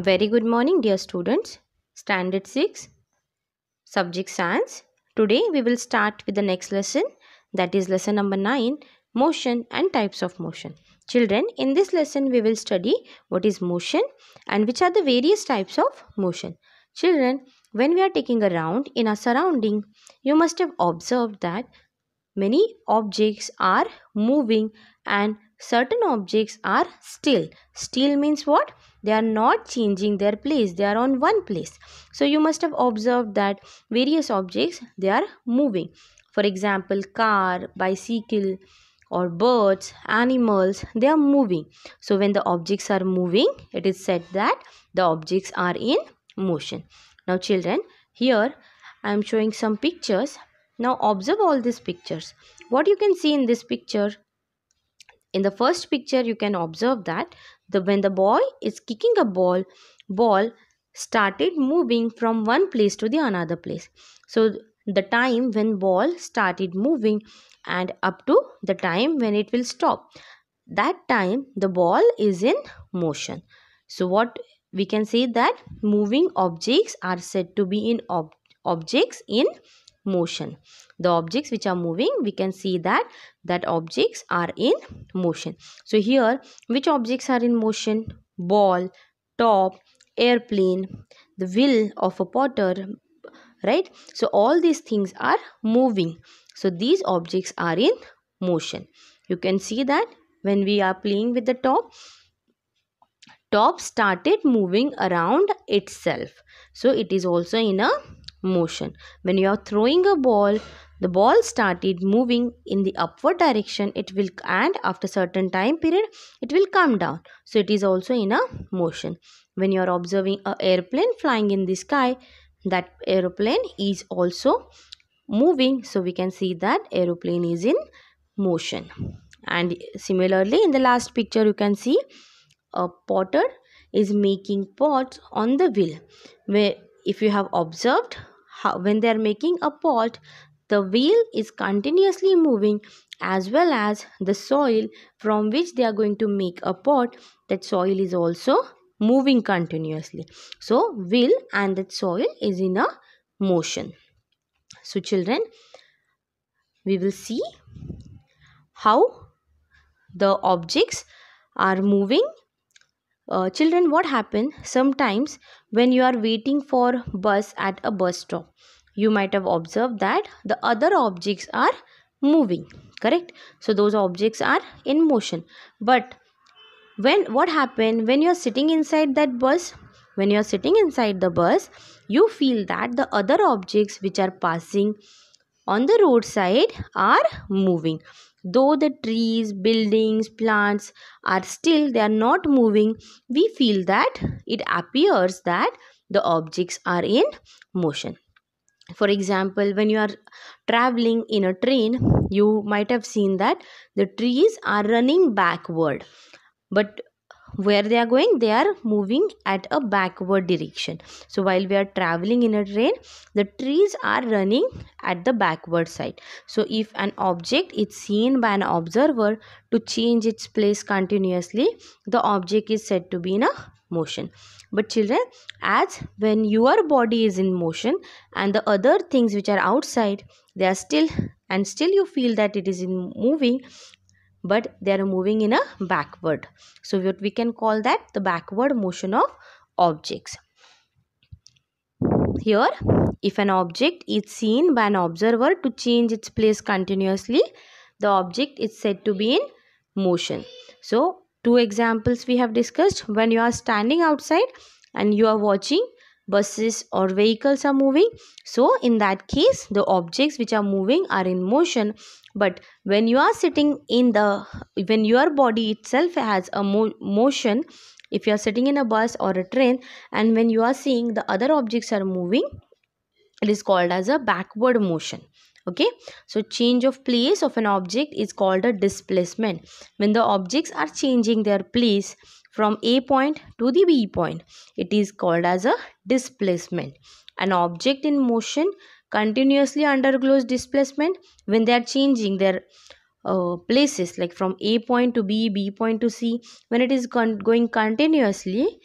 Very good morning, dear students. Standard 6, Subject Science. Today we will start with the next lesson, that is lesson number 9, Motion and Types of Motion. Children, in this lesson we will study what is motion and which are the various types of motion. Children, when we are taking a round in our surrounding, you must have observed that many objects are moving and certain objects are still. Still means what? They are not changing their place, they are on one place. So you must have observed that various objects, they are moving. For example, car, bicycle, or birds, animals, they are moving. So when the objects are moving, it is said that the objects are in motion. Now children, here I am showing some pictures. Now observe all these pictures. What you can see in this picture? In the first picture, you can observe that when the boy is kicking a ball started moving from one place to the another place. So the time when ball started moving and up to the time when it will stop, that time the ball is in motion. So what we can say that moving objects are said to be in objects in motion. The objects which are moving, we can see that objects are in motion. So here which objects are in motion? Ball, top, airplane, the wheel of a potter, right? So all these things are moving. So these objects are in motion. You can see that when we are playing with the top started moving around itself. So it is also in a motion. When you are throwing a ball, the ball started moving in the upward direction, it will, and after certain time period it will come down. So it is also in a motion. When you are observing a airplane flying in the sky, that aeroplane is also moving. So we can see that aeroplane is in motion. And similarly, in the last picture you can see a potter is making pots on the wheel. Where if you have observed how when they are making a pot, the wheel is continuously moving, as well as the soil from which they are going to make a pot, that soil is also moving continuously. So wheel and that soil is in a motion. So children, we will see how the objects are moving. Children, what happens sometimes when you are waiting for bus at a bus stop, you might have observed that the other objects are moving, correct? So those objects are in motion. But what happened when you are sitting inside that bus? When you are sitting inside the bus, you feel that the other objects which are passing on the roadside are moving. Though the trees, buildings, plants are still, they are not moving, we feel that it appears that the objects are in motion. For example, when you are traveling in a train, you might have seen that the trees are running backward, but where they are going, they are moving at a backward direction. So while we are traveling in a train, the trees are running at the backward side. So if an object is seen by an observer to change its place continuously, the object is said to be in a motion. But children, as when your body is in motion and the other things which are outside, they are still, and still you feel that it is in moving, but they are moving in a backward. So what we can call that the backward motion of objects. Here, if an object is seen by an observer to change its place continuously, the object is said to be in motion. So two examples we have discussed. When you are standing outside and you are watching buses or vehicles are moving, so in that case the objects which are moving are in motion. But when you are sitting in the, when your body itself has a motion, if you are sitting in a bus or a train and when you are seeing the other objects are moving, it is called as a backward motion. Okay, so change of place of an object is called a displacement. When the objects are changing their place from A point to the B point, it is called as a displacement. An object in motion continuously undergoes displacement when they are changing their places, like from A point to B, B point to C. When it is going continuously,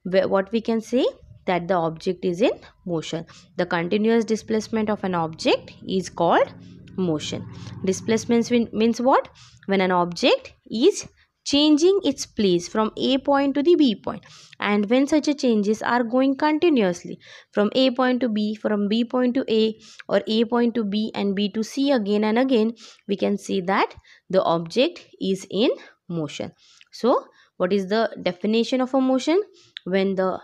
what we can say that the object is in motion. The continuous displacement of an object is called motion. Displacement means what? When an object is changing its place from A point to the B point, and when such a changes are going continuously from A point to B, from B point to A, or A point to B and B to C again and again, we can see that the object is in motion. So what is the definition of a motion? When the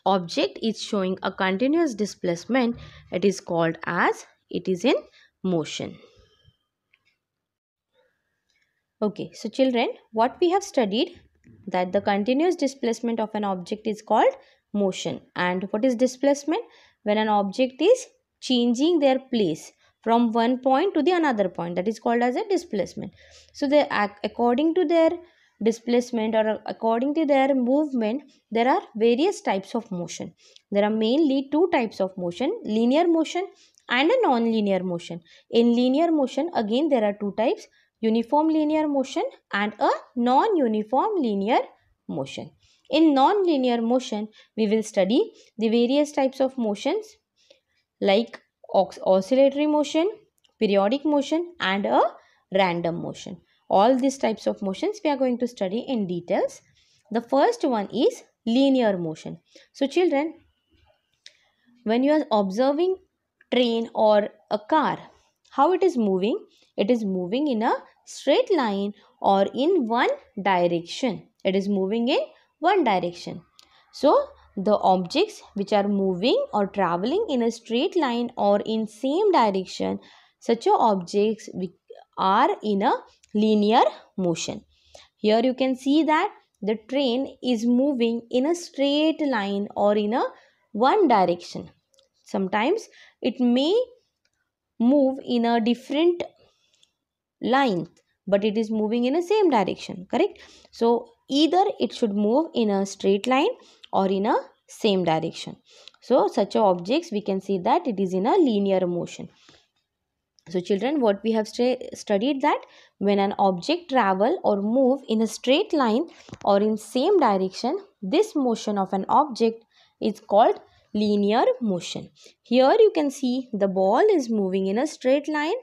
object is showing a continuous displacement, it is called as it is in motion. Okay, so children, what we have studied, that the continuous displacement of an object is called motion. And what is displacement? When an object is changing their place from one point to the another point, that is called as a displacement. So they according to their displacement or according to their movement, there are various types of motion. There are mainly two types of motion: linear motion and a non-linear motion. In linear motion, again there are two types: uniform linear motion and a non-uniform linear motion. In non-linear motion, we will study the various types of motions like oscillatory motion, periodic motion and a random motion. All these types of motions we are going to study in details. The first one is linear motion. So children, when you are observing train or a car, how it is moving? It is moving in a straight line or in one direction. It is moving in one direction. So the objects which are moving or traveling in a straight line or in same direction, such objects are in a linear motion. Here you can see that the train is moving in a straight line or in a one direction. Sometimes it may move in a different line, but it is moving in a same direction, correct? So either it should move in a straight line or in a same direction. So such objects we can see that it is in a linear motion. So children, what we have studied, that when an object travel or move in a straight line or in same direction, this motion of an object is called linear motion. Here you can see the ball is moving in a straight line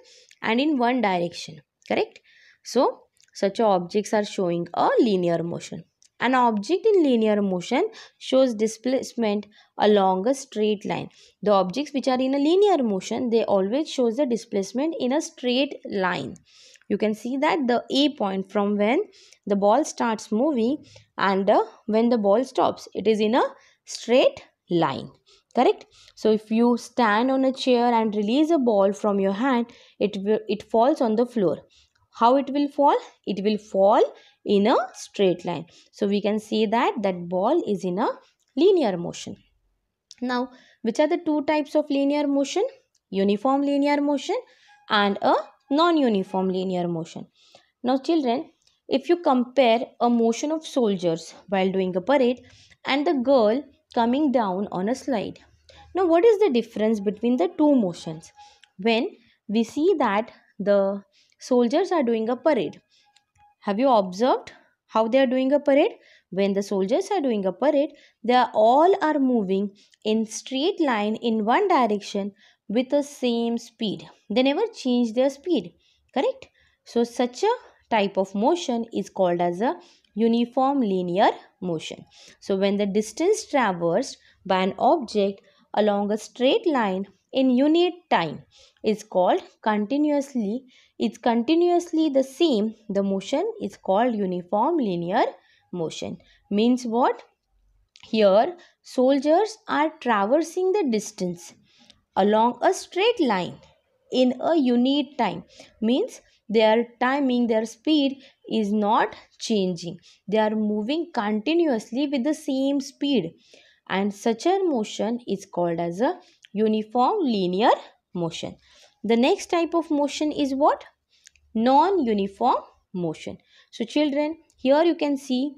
and in one direction, correct? So such objects are showing a linear motion. An object in linear motion shows displacement along a straight line. The objects which are in a linear motion, they always shows the displacement in a straight line. You can see that the A point from when the ball starts moving and when the ball stops, it is in a straight line, correct? So if you stand on a chair and release a ball from your hand, it falls on the floor. How it will fall? It will fall in a straight line. So we can see that ball is in a linear motion. Now, which are the two types of linear motion? Uniform linear motion and a non-uniform linear motion. Now children, if you compare a motion of soldiers while doing a parade and the girl coming down on a slide. Now what is the difference between the two motions? When we see that the soldiers are doing a parade, have you observed how they are doing a parade? When the soldiers are doing a parade, they are all are moving in straight line in one direction with the same speed. They never change their speed, correct? So such a type of motion is called as a uniform linear motion. So when the distance traversed by an object along a straight line in unit time is called continuously, it's continuously the same, the motion is called uniform linear motion. Means what? Here soldiers are traversing the distance along a straight line in a unit time. Means their timing, their speed is not changing. They are moving continuously with the same speed, and such a motion is called as a uniform linear motion. The next type of motion is what? Non-uniform motion. So children, here you can see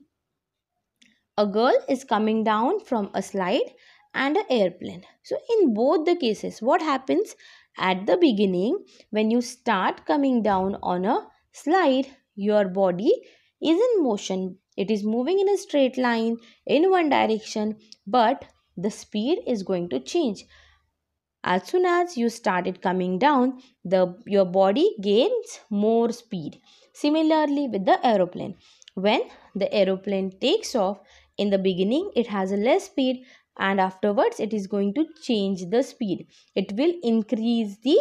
a girl is coming down from a slide and an airplane. So in both the cases, what happens? At the beginning, when you start coming down on a slide, your body is in motion. it is moving in a straight line in one direction, but the speed is going to change. As soon as you started coming down, your body gains more speed. Similarly with the aeroplane, when the aeroplane takes off, in the beginning it has a less speed, and afterwards it is going to change the speed. It will increase the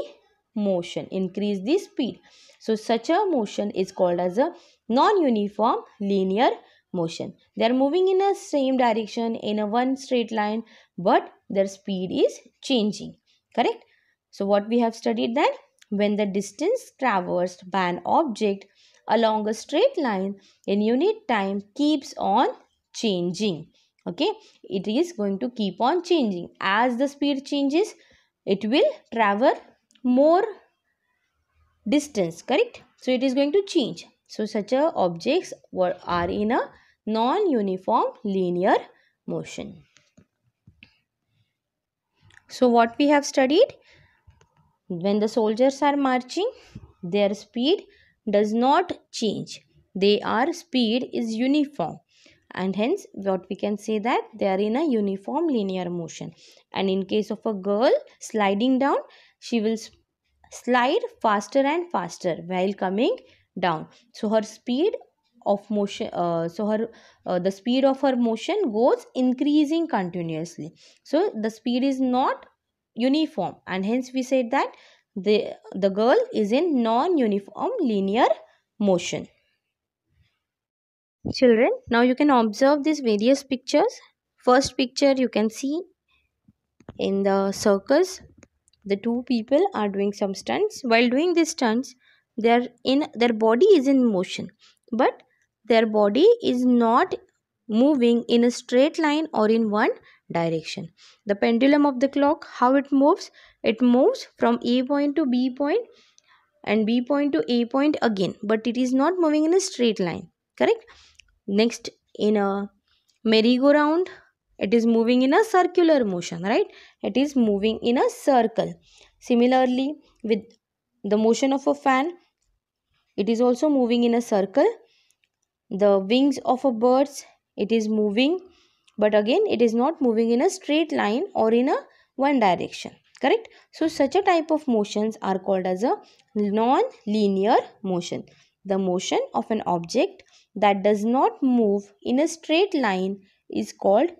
motion, increase the speed. So such a motion is called as a non-uniform linear motion. They are moving in a same direction in a one straight line, but their speed is changing. Correct? So what we have studied, that when the distance traversed by an object along a straight line in unit time keeps on changing. Okay, it is going to keep on changing. As the speed changes, it will travel more distance. Correct? So it is going to change. So such a objects are in a non-uniform linear motion. So what we have studied, when the soldiers are marching, their speed does not change. Their speed is uniform, and hence what we can say, that they are in a uniform linear motion. And in case of a girl sliding down, she will slide faster and faster while coming down. So her speed of motion, the speed of her motion goes increasing continuously. So the speed is not uniform, and hence we said that the girl is in non-uniform linear motion. Children, now you can observe these various pictures. First picture, you can see in the circus, the two people are doing some stunts. While doing these stunts, their body is in motion, but their body is not moving in a straight line or in one direction. The pendulum of the clock, how it moves? It moves from A point to B point and B point to A point again, but it is not moving in a straight line. Correct? Next, in a merry-go-round, it is moving in a circular motion, right? It is moving in a circle. Similarly, with the motion of a fan, it is also moving in a circle. The wings of a bird, it is moving, but again it is not moving in a straight line or in a one direction. Correct? So such a type of motions are called as a non-linear motion. The motion of an object that does not move in a straight line is called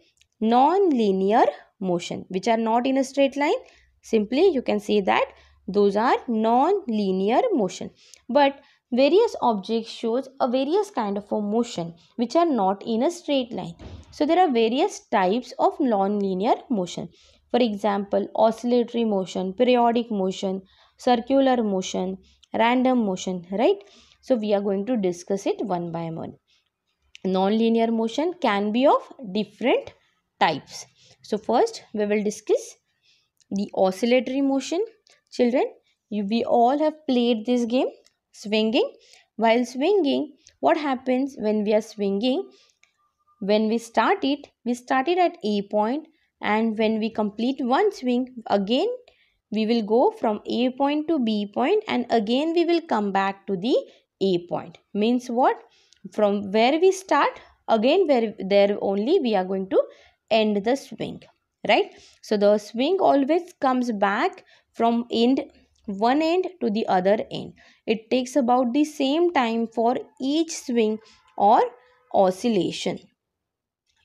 non-linear motion. Which are not in a straight line, simply you can say that those are non-linear motion. But various objects shows a various kind of a motion which are not in a straight line. So there are various types of non-linear motion. For example, oscillatory motion, periodic motion, circular motion, random motion, right? So we are going to discuss it one by one. Non-linear motion can be of different types. So first we will discuss the oscillatory motion. Children, we all have played this game, swinging. While swinging, what happens when we are swinging? When we started at A point, and when we complete one swing, again we will go from A point to B point, and again we will come back to the A point. Means what? From where we start, again where there only we are going to end the swing, right? So the swing always comes back from one end to the other end. It takes about the same time for each swing or oscillation.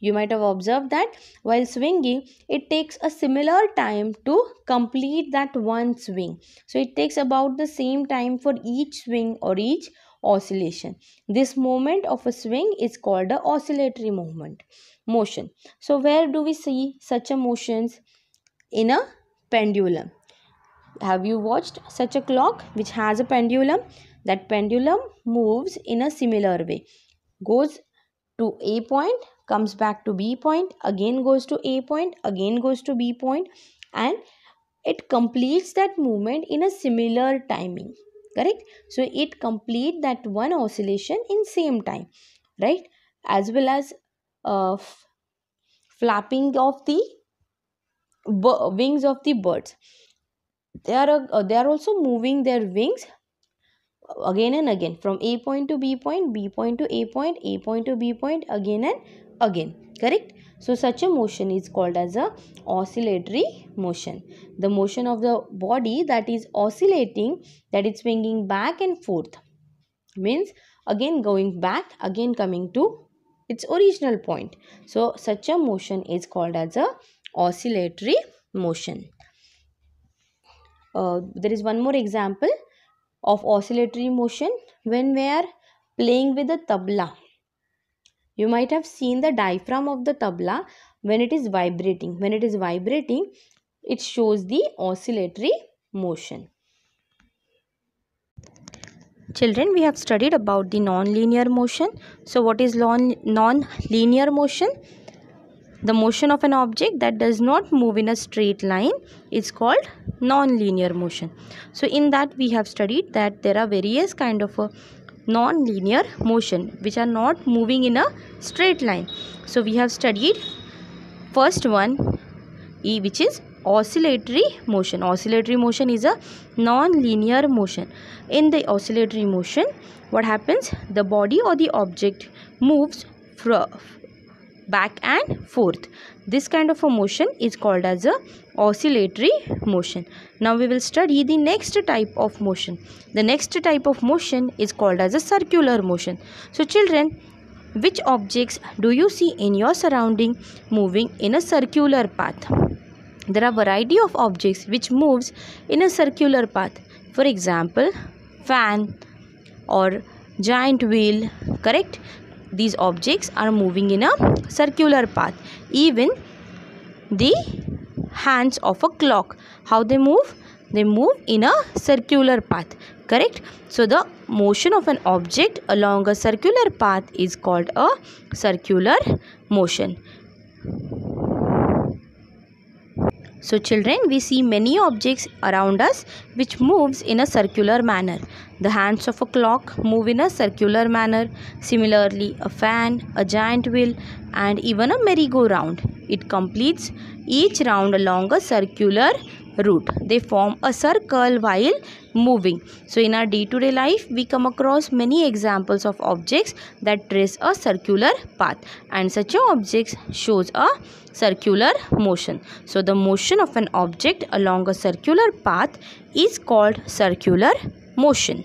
You might have observed that while swinging, it takes a similar time to complete that one swing. So it takes about the same time for each swing or each oscillation. This movement of a swing is called a oscillatory motion. So where do we see such a motions? In a pendulum. Have you watched such a clock which has a pendulum? That pendulum moves in a similar way. Goes to A point, comes back to B point, again goes to A point, again goes to B point, and it completes that movement in a similar timing. Correct? So it complete that one oscillation in same time, right? As well as flapping of the wings of the birds. They are also moving their wings again and again, from A point to B point, B point to A point, A point to B point, again and again. Correct? So such a motion is called as a oscillatory motion. The motion of the body that is oscillating, that is swinging back and forth, means again going back, again coming to its original point. So such a motion is called as a oscillatory motion. There is one more example of oscillatory motion. When we are playing with the tabla, you might have seen the diaphragm of the tabla when it is vibrating. When it is vibrating, it shows the oscillatory motion. Children, we have studied about the non-linear motion. So what is non-linear motion? The motion of an object that does not move in a straight line is called non-linear motion. So in that we have studied that there are various kind of a non-linear motion which are not moving in a straight line. So we have studied first one, which is oscillatory motion. Oscillatory motion is a non-linear motion. In the oscillatory motion, what happens? The body or the object moves back and forth. This kind of a motion is called as a oscillatory motion. Now we will study the next type of motion. The next type of motion is called as a circular motion. So children, which objects do you see in your surrounding moving in a circular path? There are variety of objects which moves in a circular path. For example, fan or giant wheel. Correct? These objects are moving in a circular path. Even the hands of a clock, how they move? They move in a circular path. Correct? So the motion of an object along a circular path is called a circular motion. So children, we see many objects around us which moves in a circular manner. The hands of a clock move in a circular manner. Similarly, a fan, a giant wheel, and even a merry-go-round. It completes each round along a circular route. They form a circle while moving. So in our day-to-day life, we come across many examples of objects that trace a circular path, and such an object shows a circular motion. So the motion of an object along a circular path is called circular motion.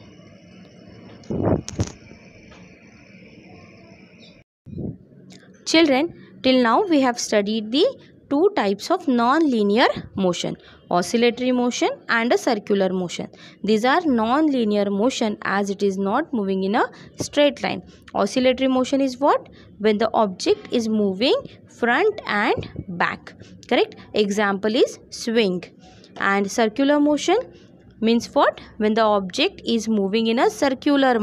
Children, till now we have studied the two types of non-linear motion, oscillatory motion and a circular motion. These are non-linear motion as it is not moving in a straight line. Oscillatory motion is what? When the object is moving front and back. Correct? Example is swing. And circular motion means what? When the object is moving in a circular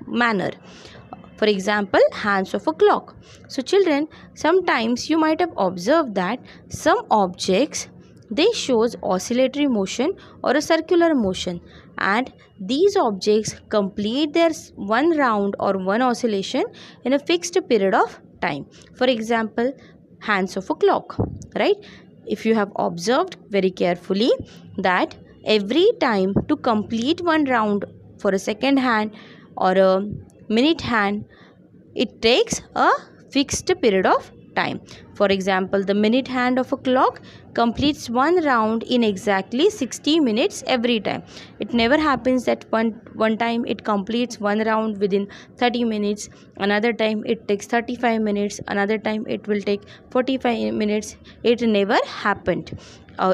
manner. For example, hands of a clock. So children, sometimes you might have observed that some objects, they shows oscillatory motion or a circular motion, and these objects complete their one round or one oscillation in a fixed period of time. For example, hands of a clock, right? If you have observed very carefully that every time to complete one round for a second hand or a minute hand, it takes a fixed period of time. For example, the minute hand of a clock completes one round in exactly 60 minutes every time. It never happens that one time it completes one round within 30 minutes, another time it takes 35 minutes, another time it will take 45 minutes. It never happened.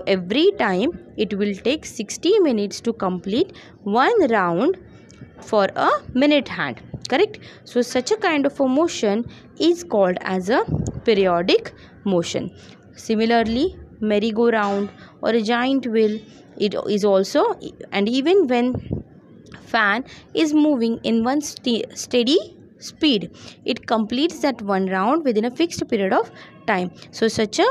Every time it will take 60 minutes to complete one round for a minute hand. Correct? So such a kind of a motion is called as a periodic motion. Similarly, merry-go-round or a giant wheel, it is also, and even when fan is moving in one steady speed, it completes that one round within a fixed period of time. So such a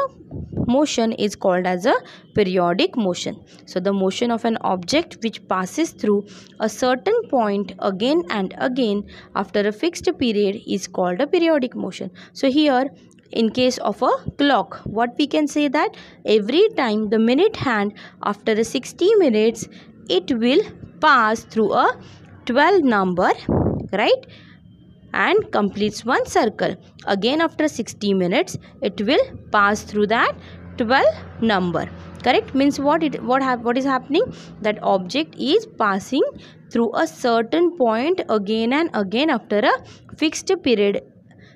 motion is called as a periodic motion. So the motion of an object which passes through a certain point again and again after a fixed period is called a periodic motion. So here, in case of a clock, what we can say that every time the minute hand after a 60 minutes, it will pass through a 12 number, right, and completes one circle. Again after 60 minutes it will pass through that 12 number. Correct? Means what is happening, that object is passing through a certain point again and again after a fixed period.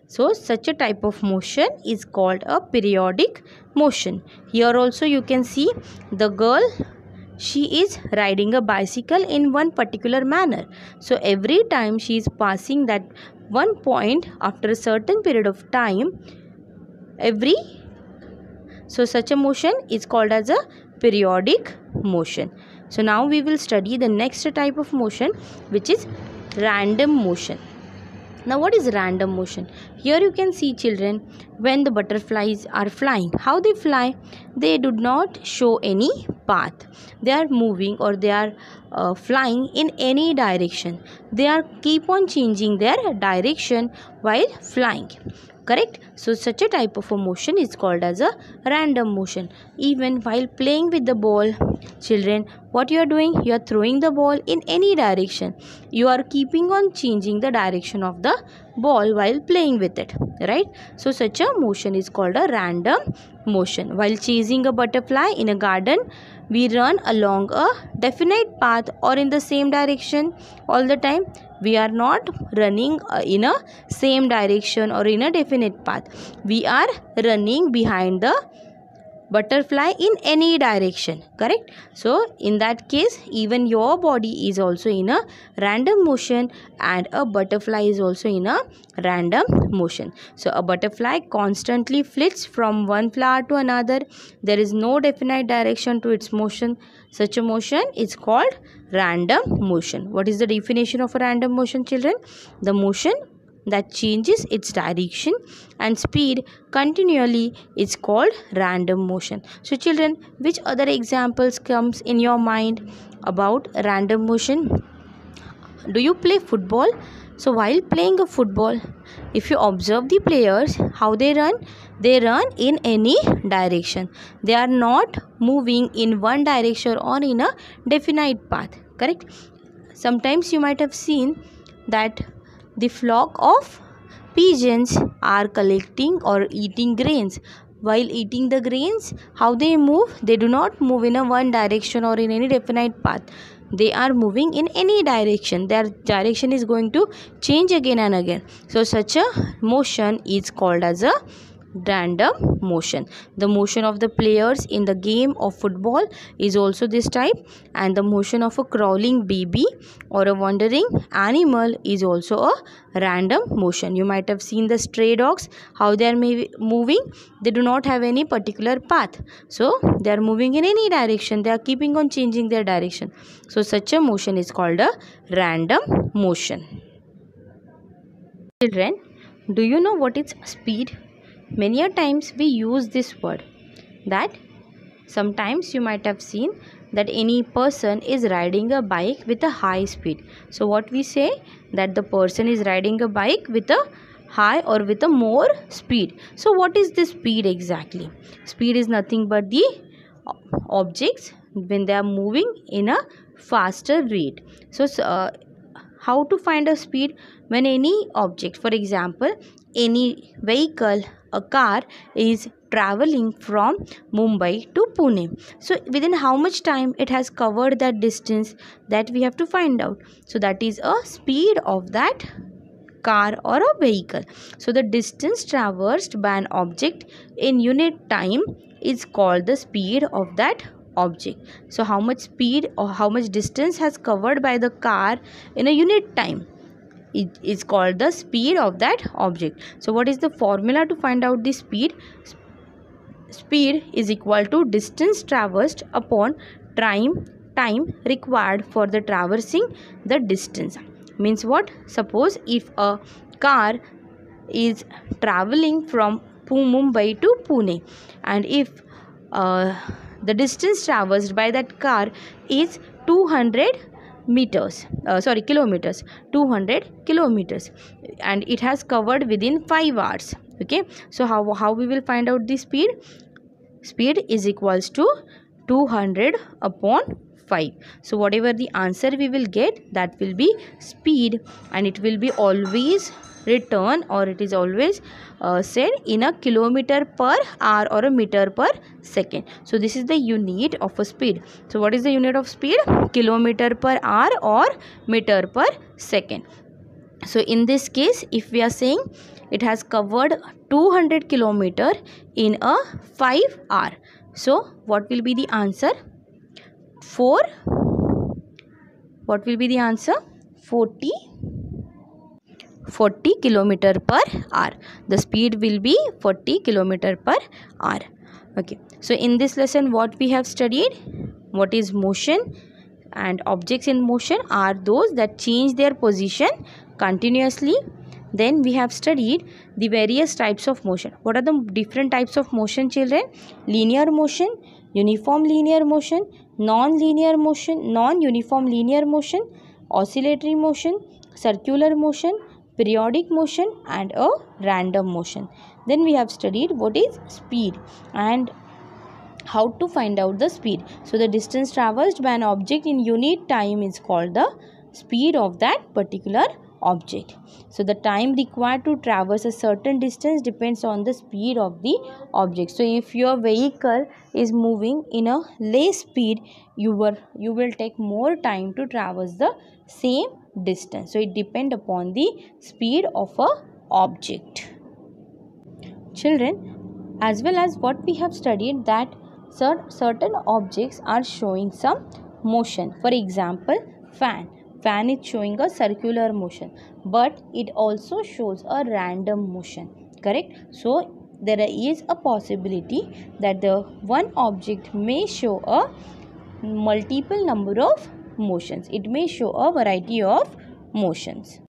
So such a type of motion is called a periodic motion. Here also you can see the girl, she is riding a bicycle in one particular manner. So every time she is passing that one point after a certain period of time, so such a motion is called as a periodic motion. So now we will study the next type of motion, which is random motion. Now what is random motion? Here you can see, children, when the butterflies are flying, how they fly? They do not show any path. They are moving, or they are flying in any direction. They are keep on changing their direction while flying. Correct? So such a type of a motion is called as a random motion. Even while playing with the ball, children, what you are doing? You are throwing the ball in any direction. You are keeping on changing the direction of the ball while playing with it, right? So such a motion is called a random motion. While chasing a butterfly in a garden, we run along a definite path or in the same direction all the time. We are not running in a same direction or in a definite path. We are running behind the butterfly in any direction. Correct? So in that case, even your body is also in a random motion, and a butterfly is also in a random motion. So a butterfly constantly flits from one flower to another. There is no definite direction to its motion. Such a motion is called random motion. What is the definition of a random motion, children? The motion that changes its direction and speed continually is called random motion. So children, which other examples comes in your mind about random motion? Do you play football? So while playing a football, if you observe the players, how they run in any direction. They are not moving in one direction or in a definite path. Correct? Sometimes you might have seen that the flock of pigeons are collecting or eating grains. While eating the grains, how they move? They do not move in a one direction or in any definite path. They are moving in any direction. Their direction is going to change again and again. So such a motion is called as a random motion. The motion of the players in the game of football is also this type, and the motion of a crawling baby or a wandering animal is also a random motion. You might have seen the stray dogs, how they are moving. They do not have any particular path, so they are moving in any direction. They are keeping on changing their direction. So such a motion is called a random motion. Children, do you know what is speed? Many a times we use this word, that sometimes you might have seen that any person is riding a bike with a high speed. So what we say, that the person is riding a bike with a high or with a more speed. So what is the speed exactly? Speed is nothing but the objects when they are moving in a faster rate. So how to find a speed? When any object, for example, any vehicle, a car is traveling from Mumbai to Pune. So within how much time it has covered that distance, that we have to find out. So that is a speed of that car or a vehicle. So the distance traversed by an object in unit time is called the speed of that object. So how much speed or how much distance has covered by the car in a unit time, it is called the speed of that object. So what is the formula to find out the speed? Speed is equal to distance traversed upon time required for the traversing the distance. Means what? Suppose if a car is traveling from Mumbai to Pune, and if the distance traversed by that car is 200 kilometers, 200 kilometers, and it has covered within 5 hours. Okay, so how we will find out the speed? Speed is equals to 200 upon 5. So whatever the answer we will get, that will be speed, and it will be always written, or it is always said in a kilometer per hour or a meter per second. So this is the unit of a speed. So what is the unit of speed? Kilometer per hour or meter per second. So in this case, if we are saying it has covered 200 kilometer in a 5 hour, so what will be the answer? 4. What will be the answer? 40 kilometer per hour. The speed will be 40 kilometer per hour. Okay. So in this lesson, what we have studied? What is motion? And objects in motion are those that change their position continuously. Then we have studied the various types of motion. What are the different types of motion, children? Linear motion, uniform linear motion, non-linear motion, non-uniform linear motion, oscillatory motion, circular motion, periodic motion, and a random motion. Then we have studied what is speed and how to find out the speed. So the distance traversed by an object in unit time is called the speed of that particular object. So the time required to traverse a certain distance depends on the speed of the object. So if your vehicle is moving in a less speed, you will take more time to traverse the same distance. So it depends upon the speed of a object. Children, as well as what we have studied, that certain objects are showing some motion. For example, fan is showing a circular motion, but it also shows a random motion, correct? So there is a possibility that the one object may show a multiple number of motions. It may show a variety of motions.